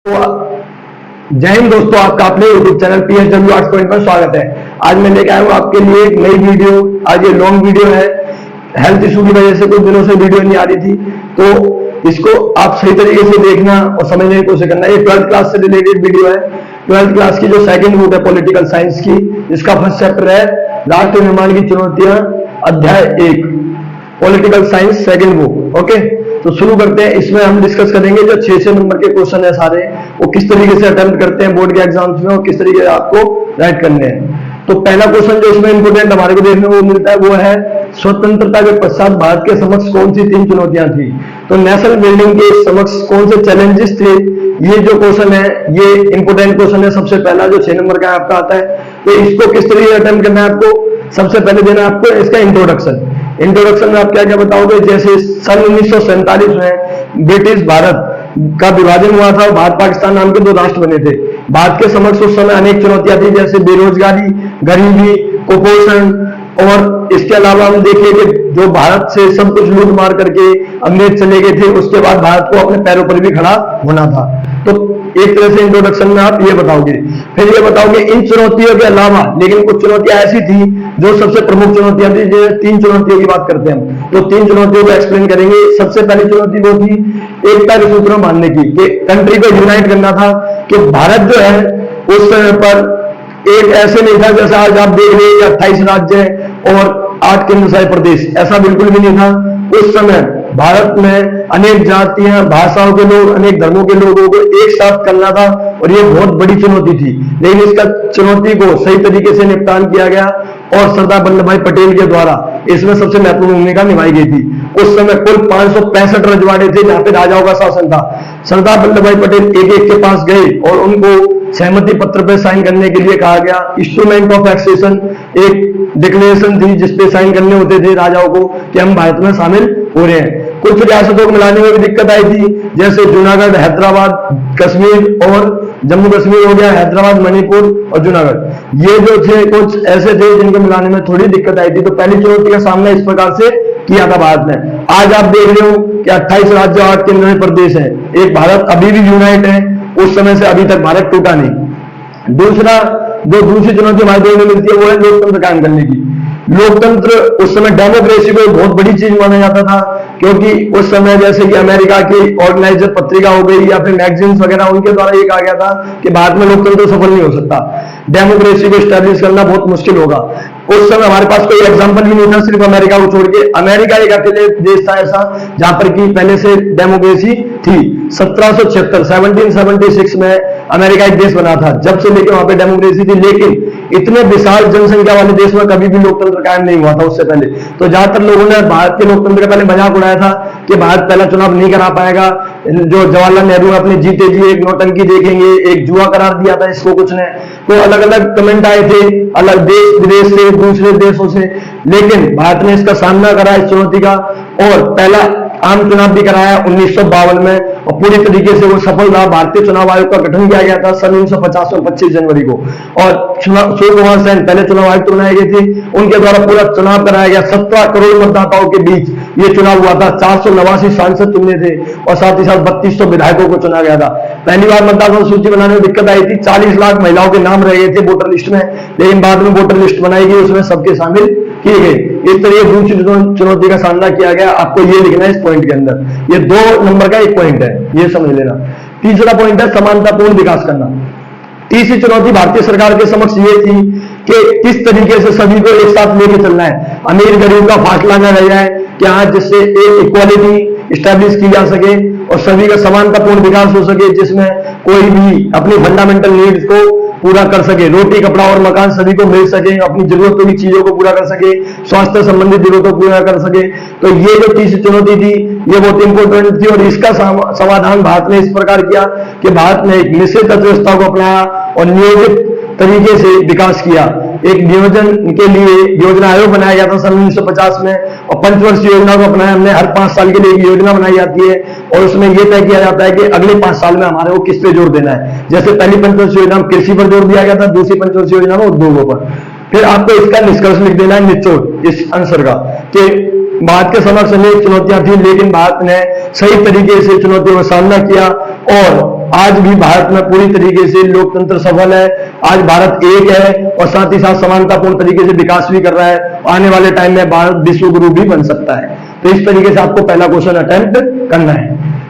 जय हिंद दोस्तों, आपका अपने YouTube channel PSW arts point पर स्वागत है। आज मैं लेके आया हूँ आपके लिए एक नई वीडियो। आज ये लॉन्ग वीडियो है, हेल्थ इशू की वजह से कुछ दिनों से वीडियो नहीं आ रही थी, तो इसको आप सही तरीके से देखना और समझने की कोशिश करना। ये 12th क्लास से रिलेटेड वीडियो है। 12th क्लास की जो सेकंड बुक है पॉलिटिकल साइंस की, जिसका फर्स्ट चैप्टर है राष्ट्र निर्माण की चुनौतियां, अध्याय 1, political science second book. Okay, तो शुरू करते हैं। इसमें हम डिस्कस करेंगे जो 6 नंबर के क्वेश्चन है सारे, वो किस तरीके से अटेम्प्ट करते हैं बोर्ड के एग्जाम्स में और किस तरीके से आपको राइट करने हैं। तो पहला क्वेश्चन जो इसमें इंपोर्टेंट हमारे को देखने को मिलता है वो है, स्वतंत्रता के पश्चात भारत के समक्ष कौन सी 3 चुनौतियां थी। तो नेशनल बिल्डिंग के समक्ष कौन से चैलेंजेस थे, ये जो क्वेश्चन है ये इंपोर्टेंट क्वेश्चन है। सबसे पहला जो 6 नंबर का आपका आता है, तो इसको किस तरीके से अटेम्प्ट करना है आपको। सबसे पहले देना है आपको इसका इंट्रोडक्शन। इंट्रोडक्शन में आप क्या क्या बताओगे। जैसे सन 1947 में ब्रिटिश भारत का विभाजन हुआ था, भारत पाकिस्तान नाम के 2 राष्ट्र बने थे। भारत के समक्ष उस समय अनेक चुनौतियां थी, जैसे बेरोजगारी, गरीबी, कुपोषण, और इसके अलावा हम देखिए कि जो भारत से सब कुछ लूट मार करके अंग्रेज चले गए थे, उसके बाद भारत को अपने पैरों पर भी खड़ा होना था। तो एक तरह से इंट्रोडक्शन में आप ये बताओगे। फिर ये बताओगे इन चुनौतियों के अलावा, लेकिन कुछ चुनौतियां ऐसी थी जो सबसे प्रमुख चुनौतियां थी। जो 3 चुनौतियों की बात करते हैं हम, तो 3 चुनौतियों को एक्सप्लेन करेंगे। सबसे पहली चुनौती वो थी एकता के सूत्र में बांधने की, कि कंट्री को यूनाइट करना था। कि भारत जो है उस समय पर एक ऐसे नहीं था जैसा आज आप देख रहे हैं 28 राज्य और 8 केंद्र शासित प्रदेश, ऐसा बिल्कुल भी नहीं था। उस समय भारत में अनेक जातियां, भाषाओं के लोग, अनेक धर्मों के लोगों को एक साथ करना था, और ये बहुत बड़ी चुनौती थी। लेकिन इसका चुनौती को सही तरीके से निपटान किया गया और सरदार वल्लभ भाई पटेल के द्वारा इसमें सबसे महत्वपूर्ण भूमिका निभाई गई थी। उस समय कुल 565 रजवाड़े थे जहां पे राजाओं का शासन था। सरदार वल्लभ भाई पटेल एक एक के पास गए और उनको सहमति पत्र पर साइन करने के लिए कहा गया। इंस्ट्रूमेंट ऑफ एक्सेशन एक डिक्लेरेशन थी जिसपे साइन करने होते थे राजाओं को कि हम भारत में शामिल हो रहे हैं। कुछ रियासतों को मिलाने में भी दिक्कत आई थी, जैसे जूनागढ़, हैदराबाद, कश्मीर और जम्मू कश्मीर हो गया, हैदराबाद, मणिपुर और जूनागढ़, ये जो थे कुछ ऐसे थे जिनको मिलाने में थोड़ी दिक्कत आई थी। तो पहली चुनौती का सामना इस प्रकार से किया था भारत ने। आज आप देख रहे हो कि 28 राज्य और 8 केंद्रीय प्रदेश है। एक भारत अभी भी यूनाइट है, उस समय से अभी तक भारत टूटा नहीं। दूसरी चुनौती हमारे देश में मिलती है वो है लोकतंत्र कायम करने की। लोकतंत्र उस समय डेमोक्रेसी को बहुत बड़ी चीज माना जाता था, क्योंकि उस समय जैसे कि अमेरिका की ऑर्गेनाइजर पत्रिका हो गई या फिर मैगजीन्स वगैरह, उनके द्वारा ये कहा गया था कि भारत में लोकतंत्र सफल नहीं हो सकता, डेमोक्रेसी को स्टैब्लिश करना बहुत मुश्किल होगा। उस समय हमारे पास कोई एग्जांपल भी नहीं था, सिर्फ अमेरिका को छोड़ के। अमेरिका एक अकेले देश था ऐसा जहां पर कि पहले से डेमोक्रेसी थी। 1776 में अमेरिका एक देश बना था, जब से लेकर वहां पे डेमोक्रेसी थी। लेकिन इतने विशाल जनसंख्या वाले देश में कभी भी लोकतंत्र कायम नहीं हुआ था उससे पहले। तो ज्यादातर लोगों ने भारत के लोकतंत्र का पहले मजाक उड़ाया था कि भारत पहला चुनाव नहीं करा पाएगा। जो जवाहरलाल नेहरू अपने जीते जी एक नौटंकी देखेंगे, एक जुआ करार दिया था इसको कुछ ने। तो अलग अलग कमेंट आए थे, अलग देश विदेश से, दूसरे देशों से। लेकिन भारत ने इसका सामना करा इस चुनौती का, और पहला आम चुनाव भी कराया 1952 में, और पूरी तरीके से वो सफल रहा। भारतीय चुनाव आयोग का गठन किया गया था सन 1950 में 25 जनवरी को, और सूर्यकुमार सेन पहले चुनाव आयुक्त बनाए गए थे। उनके द्वारा पूरा चुनाव कराया गया। 17 करोड़ मतदाताओं के बीच ये चुनाव हुआ था। 489 सांसद चुने थे और साथ ही साथ 3200 विधायकों को चुना गया था। पहली बार मतदाता सूची बनाने में दिक्कत आई थी। 40 लाख महिलाओं के नाम रह गए थे वोटर लिस्ट में, लेकिन बाद में वोटर लिस्ट बनाई गई, उसमें सबके शामिल किए गए। इस तरह दूसरी चुनौती का सामना किया गया। आपको ये लिखना है इस पॉइंट के अंदर। ये 2 नंबर का एक पॉइंट है, ये समझ लेना। तीसरा पॉइंट है समानतापूर्ण विकास करना। तीसरी चुनौती भारतीय सरकार के समक्ष ये थी कि किस तरीके से सभी को एक साथ लेके चलना है, अमीर गरीब का फासला न रह जाए, कि आज जिससे एक इक्वालिटी स्टैब्लिश की जा सके और सभी का समानतापूर्ण विकास हो सके, जिसमें कोई भी अपनी फंडामेंटल नीड्स को पूरा कर सके, रोटी कपड़ा और मकान सभी को मिल सके, अपनी जरूरतों की चीजों को पूरा कर सके, स्वास्थ्य संबंधित जरूरतों को पूरा कर सके। तो ये जो तीसरी चुनौती थी ये बहुत इंपॉर्टेंट थी, और इसका समाधान भारत ने इस प्रकार किया कि भारत ने एक निश्चित अर्थव्यवस्था को अपनाया और नियोजित तरीके से विकास किया। एक नियोजन के लिए योजना आयोग बनाया गया था सन 1950 में, और पंचवर्षीय योजना को अपनाया हमने। हर 5 साल के लिए एक योजना बनाई जाती है और उसमें यह तय किया जाता है कि अगले 5 साल में हमारे को किस पे जोर देना है। जैसे पहली पंचवर्षीय योजना में कृषि पर जोर दिया गया था, दूसरी पंचवर्षीय योजना में उद्योगों पर। फिर आपको इसका निष्कर्ष लिख देना है निचोड़ इस आंसर का, कि भारत के समक्ष अनेक चुनौतियां थी, लेकिन भारत ने सही तरीके से चुनौतियों का सामना किया और आज भी भारत में पूरी तरीके से लोकतंत्र सफल है। आज भारत एक है और साथ ही साथ समानतापूर्ण तरीके से विकास भी कर रहा है। आने वाले टाइम में भारत विश्व गुरु भी बन सकता है। तो इस तरीके से आपको पहला क्वेश्चन अटेम्प्ट करना है।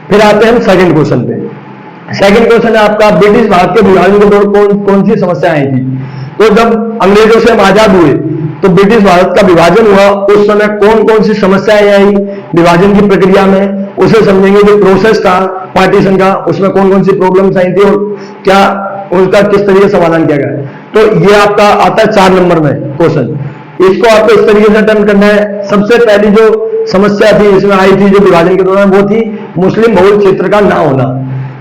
फिर आते हैं हम सेकंड क्वेश्चन पे। सेकंड क्वेश्चन है आपका, ब्रिटिश भारत के विभाजन के दौरान कौन सी समस्या आई थी? तो जब अंग्रेजों से हम आजाद हुए तो ब्रिटिश भारत का विभाजन हुआ, उस समय कौन कौन सी समस्याएं आई विभाजन की प्रक्रिया में, उसे समझेंगे। जो प्रोसेस था पार्टीशन का, उसमें कौन कौन सी प्रॉब्लम्स आई थी और क्या उसका किस तरीके से समाधान किया गया। तो ये आपका आता है 4 नंबर में क्वेश्चन। इसको आपको इस तरीके से अटेम्प्ट करना है। सबसे पहली जो समस्या थी इसमें आई थी जो विभाजन के दौरान, वो थी मुस्लिम बहुल क्षेत्र का ना होना।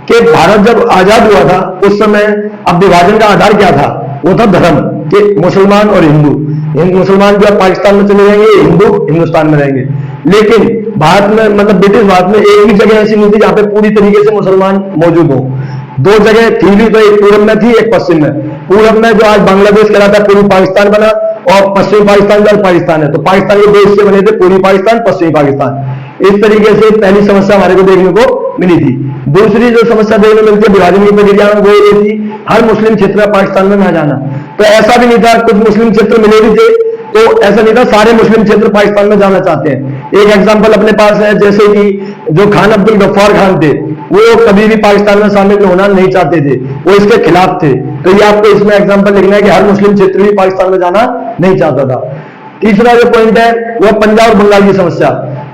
कि भारत जब आजाद हुआ था उस समय अब विभाजन का आधार क्या था? वो था धर्म, कि मुसलमान और हिंदू। मुसलमान जो पाकिस्तान में चले जाएंगे, हिंदू हिंदुस्तान में रहेंगे। लेकिन भारत में, मतलब ब्रिटिश भारत में एक भी जगह ऐसी नहीं थी जहां पे पूरी तरीके से मुसलमान मौजूद हो। 2 जगह थी भी, तो एक पूरब में थी, एक पश्चिम में। पूरब में जो आज बांग्लादेश कहलाता है पूर्वी पाकिस्तान बना, और पश्चिमी पाकिस्तान जो आज पाकिस्तान है। तो पाकिस्तान के 2 हिस्से बने थे, पूर्वी पाकिस्तान, पश्चिमी पाकिस्तान। इस तरीके से पहली समस्या हमारे को देखने को मिली थी। दूसरी जो समस्या देखने को मिलती है विभाजन की प्रक्रिया में, वो ये थी हर मुस्लिम क्षेत्र में पाकिस्तान में ना जाना। तो ऐसा भी नहीं था, कुछ मुस्लिम क्षेत्र मिले भी थे, तो ऐसा नहीं था सारे मुस्लिम क्षेत्र पाकिस्तान में जाना चाहते हैं। एक एग्जांपल अपने पास है, जैसे कि जो खान अब्दुल गफ्फार खान थे, वो कभी भी पाकिस्तान में शामिल होना नहीं चाहते थे, वो इसके खिलाफ थे। तो ये आपको इसमें एग्जांपल लिखना है कि हर मुस्लिम क्षेत्र भी पाकिस्तान में जाना नहीं चाहता था। तीसरा जो पॉइंट है वो पंजाब और बंगाल की समस्या।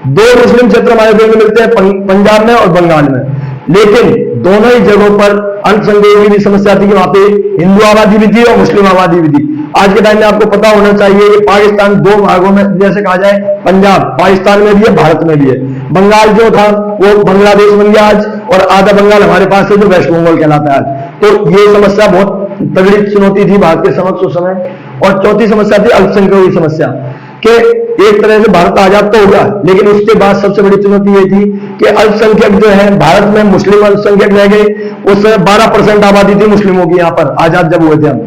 2 मुस्लिम क्षेत्र हमारे देखने मिलते हैं, पंजाब में और बंगाल में, लेकिन दोनों ही जगहों पर अल्पसंख्यकों की भी समस्या थी कि वहां पे हिंदू आबादी भी थी और मुस्लिम आबादी भी थी। आज के टाइम में आपको पता होना चाहिए कि पाकिस्तान 2 भागों में, जैसे कहा जाए पंजाब पाकिस्तान में भी है, भारत में भी है। बंगाल जो था वो बांग्लादेश बन गया आज, और आधा बंगाल हमारे पास है जो वेस्ट बंगाल कहलाता है आज। तो ये समस्या बहुत तगड़ी चुनौती थी भारत के समक्ष उस समय। और चौथी समस्या थी अल्पसंख्यकों की समस्या, कि एक तरह से भारत आजाद तो होगा, लेकिन उसके बाद सबसे बड़ी चुनौती ये थी कि अल्पसंख्यक जो है भारत में, मुस्लिम अल्पसंख्यक रह गए। उस समय 12% आबादी थी मुस्लिमों की यहाँ पर आजाद जब हुए थे हम।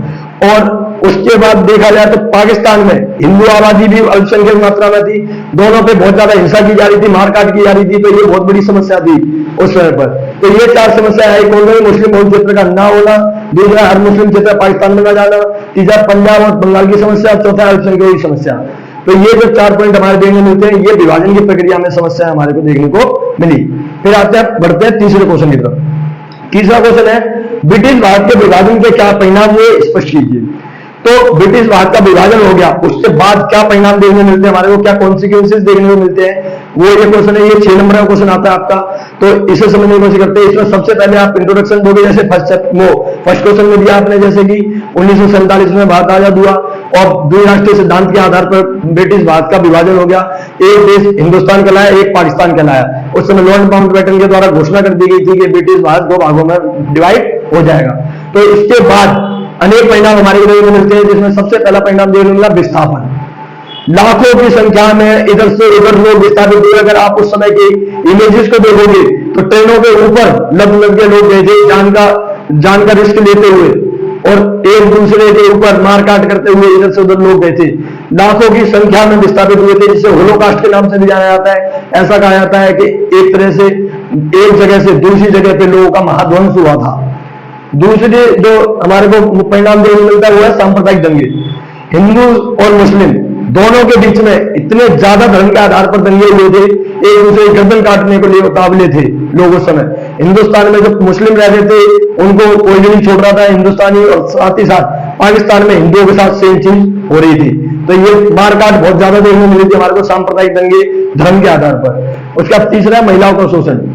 और उसके बाद देखा जाए तो पाकिस्तान में हिंदू आबादी भी अल्पसंख्यक मात्रा में थी। दोनों पे बहुत ज्यादा हिंसा की जा रही थी, मारकाट की जा रही थी। तो ये बहुत बड़ी समस्या थी उस समय पर। तो ये 4 समस्या आई। कौन सी? मुस्लिम बहुल क्षेत्र का ना होना, दूसरा हर मुस्लिम क्षेत्र पाकिस्तान में न जाना, तीसरा पंजाब और बंगाल की समस्या, चौथा अल्पसंख्यकों की समस्या। तो ये जो 4 पॉइंट हमारे देखने मिलते हैं, ये विभाजन की प्रक्रिया में समस्या हमारे को देखने को मिली। फिर आते हैं, बढ़ते हैं तीसरे क्वेश्चन की तरफ। तीसरा क्वेश्चन है, ब्रिटिश भारत के विभाजन के क्या परिणाम हुए, स्पष्ट कीजिए। तो ब्रिटिश भारत का विभाजन हो गया, उसके बाद क्या परिणाम देखने मिलते हैं हमारे को, क्या कॉन्सिक्वेंसेस देखने को मिलते हैं, वो ये क्वेश्चन है। ये 6 नंबर का क्वेश्चन आता है आपका। तो इसे समझने की कोशिश करते हैं। इसमें सबसे पहले आप इंट्रोडक्शन दोगे, जैसे फर्स्ट क्वेश्चन में दिया आपने, जैसे कि 1947 में भारत आजाद हुआ और द्विराष्ट्रीय सिद्धांत के आधार पर ब्रिटिश भारत का विभाजन हो गया। एक देश हिंदुस्तान कहलाया, एक पाकिस्तान कहलाया। उस समय लॉर्ड माउंटबेटन के द्वारा घोषणा कर दी गई थी कि ब्रिटिश भारत 2 भागों में डिवाइड हो जाएगा। तो इसके बाद अनेक परिणाम हमारे को देखने मिलते हैं, जिसमें सबसे पहला परिणाम देखने मिला विस्थापन। लाखों की संख्या में इधर से उधर लोग विस्थापित हुए। अगर आप उस समय के इमेजेस को देखोगे तो ट्रेनों के ऊपर लग के लोग गए थे, जान का रिस्क लेते हुए, और एक दूसरे के ऊपर मारकाट करते हुए इधर से उधर लोग गए थे। लाखों की संख्या में विस्थापित हुए थे, जिसे होलोकास्ट के नाम से भी जाना जाता है। ऐसा कहा जाता है कि एक तरह से एक जगह से दूसरी जगह पे लोगों का महाध्वंस हुआ था। दूसरी जो हमारे को परिणाम देखने मिलता है वो है सांप्रदायिक दंगे। हिंदू और मुस्लिम दोनों के बीच में इतने ज्यादा धर्म के आधार पर दंगे हुए थे, एक दूसरे की गर्दन काटने के लिए उतावले थे लोग उस समय। हिंदुस्तान में जो मुस्लिम रह रहे थे उनको कोई भी नहीं छोड़ रहा था हिंदुस्तानी, और साथ ही साथ पाकिस्तान में हिंदुओं के साथ सेम चीज हो रही थी। तो ये मारकाट बहुत ज्यादा देखने मिली थी हमारे को, सांप्रदायिक दंगे धर्म के आधार पर। उसका तीसरा महिलाओं का शोषण।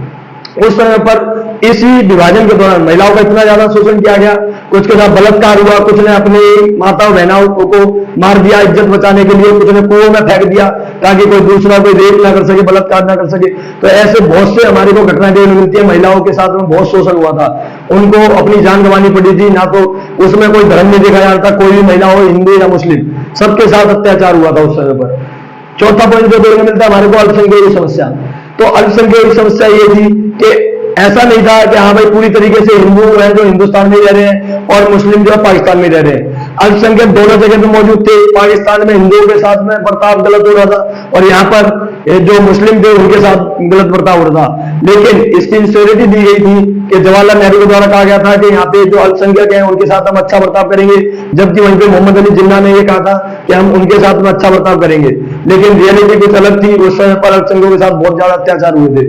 उस समय पर इसी विभाजन के दौरान महिलाओं का इतना ज्यादा शोषण किया गया, कुछ के साथ बलात्कार हुआ, कुछ ने अपनी माताओं बहनों को मार दिया इज्जत बचाने के लिए, कुछ ने कुओं में फेंक दिया ताकि कोई दूसरा कोई रेप ना कर सके, बलात्कार ना कर सके। तो ऐसे बहुत से हमारे को घटनाएं देखने मिलती है। महिलाओं के साथ में बहुत शोषण हुआ था, उनको अपनी जान गंवानी पड़ी थी। ना तो उसमें कोई धर्म नहीं देखा जाता, कोई भी महिला हो, हिंदू या मुस्लिम, सबके साथ अत्याचार हुआ था उस समय पर। चौथा पॉइंट जो देखने मिलता है हमारे को, अल्पसंख्यकों की समस्या। तो अल्पसंख्यकों की समस्या ये थी कि ऐसा नहीं था कि हाँ भाई पूरी तरीके से हिंदू हैं जो हिंदुस्तान में रह रहे हैं और मुस्लिम जो है पाकिस्तान में रह रहे हैं। अल्पसंख्यक दोनों जगह पे मौजूद थे। पाकिस्तान में हिंदुओं के साथ में बर्ताव गलत हो रहा था और यहाँ पर जो मुस्लिम थे उनके साथ गलत बर्ताव हो रहा था। लेकिन इसकी इंश्योरिटी दी गई थी कि जवाहरलाल नेहरू के द्वारा कहा गया था कि यहाँ पे जो अल्पसंख्यक हैं उनके साथ हम अच्छा बर्ताव करेंगे, जबकि वहीं पे मोहम्मद अली जिन्ना ने ये कहा था कि हम उनके साथ में अच्छा बर्ताव करेंगे। लेकिन रियलिटी कुछ अलग थी, उस समय पर अल्पसंख्यकों के साथ बहुत ज्यादा अत्याचार हुए थे।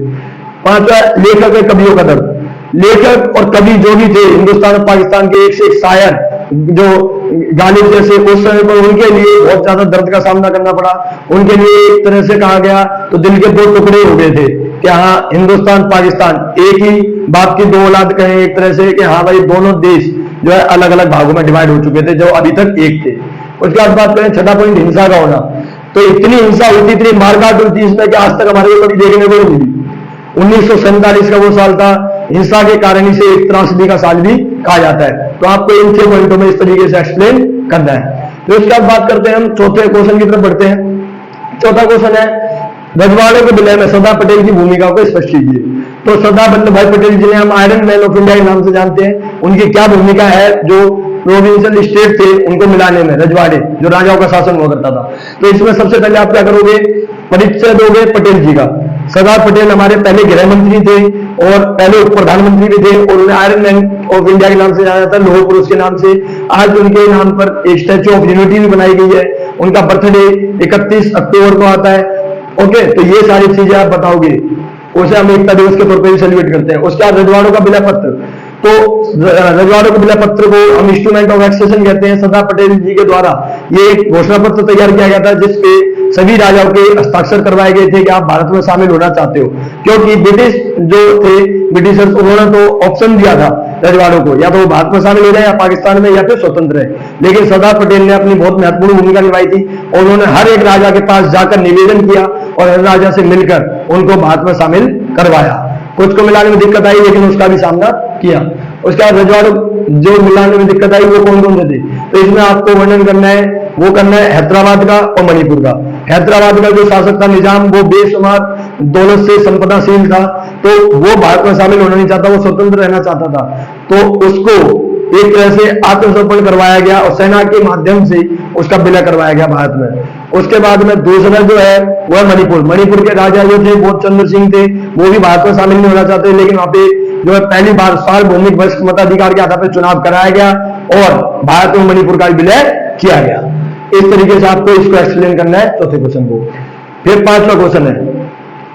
पांचवा, लेखक है कवियों का दर्द। लेखक और कवि जो भी थे हिंदुस्तान और पाकिस्तान के, एक से एक शायर जो गालिब जैसे, उस समय पर उनके लिए बहुत ज्यादा दर्द का सामना करना पड़ा। उनके लिए एक तरह से कहा गया तो दिल के दो टुकड़े हो गए थे कि हाँ हिंदुस्तान पाकिस्तान एक ही बाप की दो औलाद कहें एक तरह से, कि हाँ भाई दोनों देश जो है अलग अलग भागों में डिवाइड हो चुके थे जो अभी तक एक थे। उसके बाद बात करें छठा पॉइंट, हिंसा का होना। तो इतनी हिंसा हुई, इतनी मारकाट हुई थी इसमें कि आज तक हमारे को कभी देखने को नहीं मिली। 1947 का वो साल था, हिंसा के कारण इसे एक त्रासदी का साल भी कहा जाता है। तो आपको इन 6 पॉइंटों में इस तरीके से एक्सप्लेन करना है। तो उसके बाद बात करते हैं, हम चौथे क्वेश्चन की तरफ बढ़ते हैं। चौथा क्वेश्चन है, रजवाड़ों के विलय में सरदार पटेल की भूमिका को स्पष्ट कीजिए। तो सरदार वल्लभ भाई पटेल जिन्हें हम आयरन मैन ऑफ इंडिया के नाम से जानते हैं, उनकी क्या भूमिका है जो प्रोविंशियल स्टेट थे उनको मिलाने में, रजवाड़े जो राजाओं का शासन हुआ करता था। तो इसमें सबसे पहले आप क्या करोगे, परिचय दोगे पटेल जी का। सरदार पटेल हमारे पहले गृह मंत्री थे और पहले उप प्रधानमंत्री भी थे और उन्हें आयरन मैन ऑफ इंडिया के नाम से जाना जाता है, लौह पुरुष के नाम से। आज उनके नाम पर एक स्टैच्यू ऑफ यूनिटी भी बनाई गई है। उनका बर्थडे 31 अक्टूबर को आता है। ओके, तो ये सारी चीजें आप बताओगे, उसे हम एकता दिवस के तौर पर भी सेलिब्रेट करते हैं। उसके बाद रजवाड़ों का विलय पत्र। तो रजवाड़ों के विलय पत्र को हम इंस्ट्रूमेंट ऑफ एक्सेशन कहते हैं। सरदार पटेल जी के द्वारा ये एक घोषणा पत्र तैयार किया गया था जिसपे सभी राजाओं के हस्ताक्षर करवाए गए थे कि आप भारत में शामिल होना चाहते हो, क्योंकि ब्रिटिश जो थे ब्रिटिशर्स, उन्होंने तो ऑप्शन दिया था रजवाड़ों को, या तो वो भारत में शामिल हो जाए या पाकिस्तान में या फिर स्वतंत्र है। लेकिन सरदार पटेल ने अपनी बहुत महत्वपूर्ण भूमिका निभाई थी और उन्होंने हर एक राजा के पास जाकर निवेदन किया और हर राजा से मिलकर उनको भारत में शामिल करवाया। कुछ को मिलाने में दिक्कत आई लेकिन उसका भी सामना किया। उसके बाद रजवाड़ों जो मिलाने में दिक्कत आई वो कौन कौन से थे, तो इसमें आपको वर्णन करना है, वो करना है हैदराबाद का और मणिपुर का। हैदराबाद का जो शासक था निजाम, वो बेशुमार दौलत से संपदाशील था, तो वो भारत में शामिल होना नहीं चाहता, वो स्वतंत्र रहना चाहता था। तो उसको एक तरह से आत्मसमर्पण करवाया गया और सेना के माध्यम से उसका विलय करवाया गया भारत में। उसके बाद में दूसरा जो है वो है मणिपुर। मणिपुर के राजा जो थे बोध चंद्र सिंह थे, वो भी भारत में शामिल नहीं होना चाहते, लेकिन वहां पे जो है पहली बार सार्वभौमिक वरिष्ठ मताधिकार के आधार पर चुनाव कराया गया और भारत में मणिपुर का विलय किया गया। इस तरीके से आपको इसको एक्सप्लेन करना है चौथे क्वेश्चन को। फिर पांचवा क्वेश्चन है,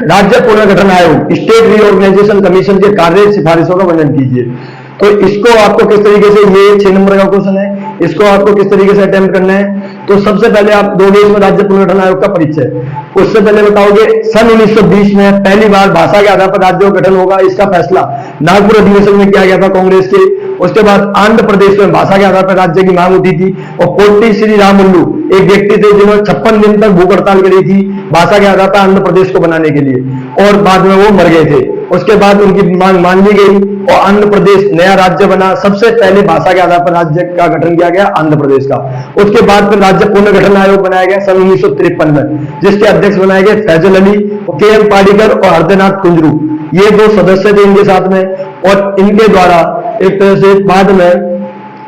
राज्य पुनर्गठन आयोग, स्टेट रीऑर्गेनाइजेशन कमीशन के कार्य सिफारिशों का वर्णन कीजिए। तो इसको आपको किस तरीके से, ये 6 नंबर का क्वेश्चन है, इसको आपको किस तरीके से अटेम्प्ट करना है। तो सबसे पहले आप दोगे इसमें राज्य पुनर्गठन आयोग का परिचय। उससे पहले बताओगे सन 1920 में पहली बार भाषा के आधार पर राज्यों का गठन होगा, इसका फैसला नागपुर अधिवेशन में किया गया था कांग्रेस के। उसके बाद आंध्र प्रदेश में भाषा के आधार पर राज्य की मांग उठी थी और पोट्टी श्री रामुलु एक व्यक्ति थे जिन्होंने 56 दिन तक भूख हड़ताल करी थी भाषा के आधार पर आंध्र प्रदेश को बनाने के लिए और बाद में वो मर गए थे। उसके बाद उनकी मांग मान ली गई और आंध्र प्रदेश नया राज्य बना। सबसे पहले भाषा के आधार पर राज्य का गठन किया गया आंध्र प्रदेश का। उसके बाद फिर राज्य पुनर्गठन आयोग बनाया गया सन 1953 में, जिसके अध्यक्ष बनाए गए फैजल अली, के.एम. पाडीकर और हरदेनाथ कुंजरू। ये 2 सदस्य थे इनके साथ में और इनके द्वारा एक तरह से बाद में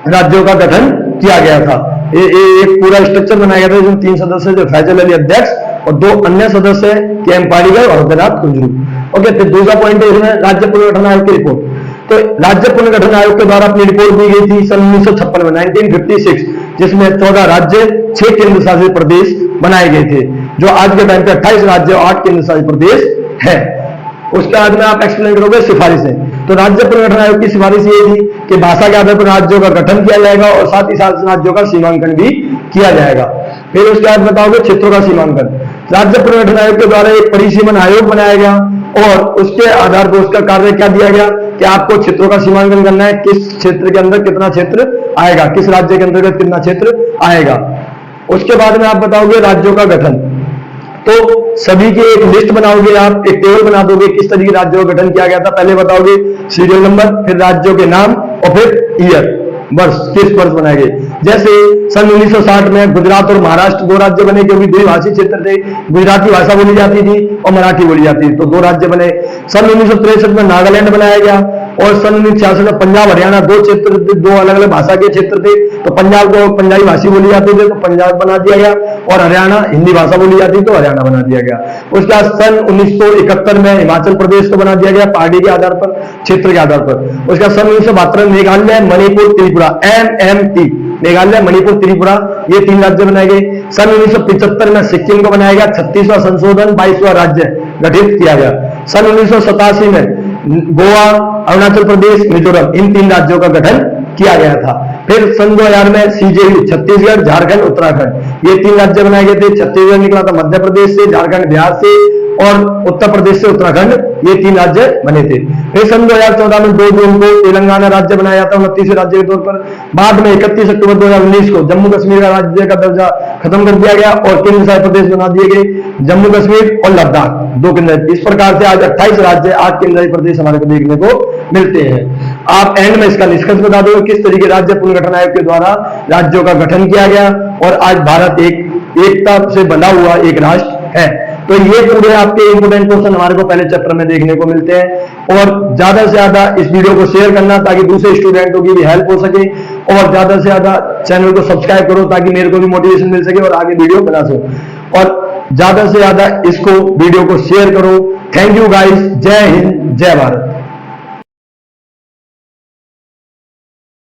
राज्यों का गठन किया गया था। एक पूरा स्ट्रक्चर बनाया गया था जिसमें 3 सदस्य जो फैजल अली अध्यक्ष और 2 अन्य सदस्य के.एम. पाडीकर और हरदेनाथ कुंजरू। ओके, फिर दूसरा पॉइंट है इसमें राज्य पुनर्गठन आयोग की रिपोर्ट। तो राज्य पुनर्गठन आयोग के द्वारा अपनी रिपोर्ट दी गई थी सन 1956 में 1956, जिसमें 14 राज्य 6 केंद्र शासित प्रदेश बनाए गए थे, जो आज के टाइम पे 28 राज्य और 8 केंद्र शासित प्रदेश है। उसके बाद में आप एक्सप्लेन करोगे सिफारिशें। तो राज्य पुनर्गठन आयोग की सिफारिश ये थी कि भाषा के आधार पर राज्यों का गठन किया जाएगा और साथ ही साथ राज्यों का सीमांकन भी किया जाएगा। फिर उसके बाद बताओगे क्षेत्रों का सीमांकन। राज्य पुनर्गठन आयोग के द्वारा एक परिसीमन आयोग बनाया गया और उसके आधार पर उसका कार्य क्या दिया गया कि आपको क्षेत्रों का सीमांकन करना है, किस क्षेत्र के अंदर कितना क्षेत्र आएगा, किस राज्य के अंतर्गत कितना क्षेत्र आएगा। उसके बाद में आप बताओगे राज्यों का गठन। तो सभी की एक लिस्ट बनाओगे, आप एक टेबल बना दोगे किस तरीके राज्यों का गठन किया गया था। पहले बताओगे सीरियल नंबर, फिर राज्यों के नाम और फिर ईयर, वर्ष, किस वर्ष बनाए गए। जैसे सन 1960 में गुजरात और महाराष्ट्र 2 राज्य बने क्योंकि द्विभाषी क्षेत्र थे, गुजराती भाषा बोली जाती थी और मराठी बोली जाती थी, तो 2 राज्य बने। सन 1963 में नागालैंड बनाया गया और सन 1966 में पंजाब हरियाणा दो क्षेत्र, दो अलग अलग भाषा के क्षेत्र थे, तो पंजाब को पंजाबी भाषी बोली जाती थी तो पंजाब बना दिया गया, और हरियाणा हिंदी भाषा बोली जाती तो हरियाणा बना दिया गया। उसके बाद सन 1971 में हिमाचल प्रदेश को बना दिया गया पहाड़ी के आधार पर, क्षेत्र के आधार पर। उसके बाद सन 1972 में मेघालय, मणिपुर, त्रिपुरा, MMT, मेघालय, मणिपुर, त्रिपुरा, ये 3 राज्य बनाए गए। सन 1975 में सिक्किम को बनाया गया, 36वां संशोधन, 22वां राज्य गठित किया गया। सन 1987 में गोवा, अरुणाचल प्रदेश, मिजोरम, इन 3 राज्यों का गठन किया गया था। फिर सन 2000 में CJU, छत्तीसगढ़, झारखंड, उत्तराखंड, ये 3 राज्य बनाए गए थे। छत्तीसगढ़ निकला था मध्य प्रदेश से, झारखंड बिहार से, और उत्तर प्रदेश से उत्तराखंड, ये 3 राज्य बने थे। फिर सन 2014 में 2 जून को तेलंगाना राज्य बनाया था 29वें राज्य के तौर पर। बाद में 31 अक्टूबर 2019 को जम्मू कश्मीर का राज्य का दर्जा खत्म कर दिया गया और केंद्र शासित प्रदेश बना दिए गए जम्मू कश्मीर और लद्दाख, 2 केंद्र। इस प्रकार से आज 28 राज्य, 8 केंद्र शासित प्रदेश हमारे को देखने को मिलते हैं। आप एंड में इसका निष्कर्ष बता दो किस तरीके राज्य पुनर्गठन आयोग के द्वारा राज्यों का गठन किया गया और आज भारत एकता से बंधा हुआ एक राष्ट्र है। तो ये पूरे आपके इंपोर्टेंट क्वेश्चन हमारे को पहले चैप्टर में देखने को मिलते हैं। और ज्यादा से ज्यादा इस वीडियो को शेयर करना ताकि दूसरे स्टूडेंटों की भी हेल्प हो सके, और ज्यादा से ज्यादा चैनल को सब्सक्राइब करो ताकि मेरे को भी मोटिवेशन मिल सके और आगे वीडियो बना सको, और ज्यादा से ज्यादा इसको वीडियो को शेयर करो। थैंक यू गाइस, जय हिंद, जय भारत।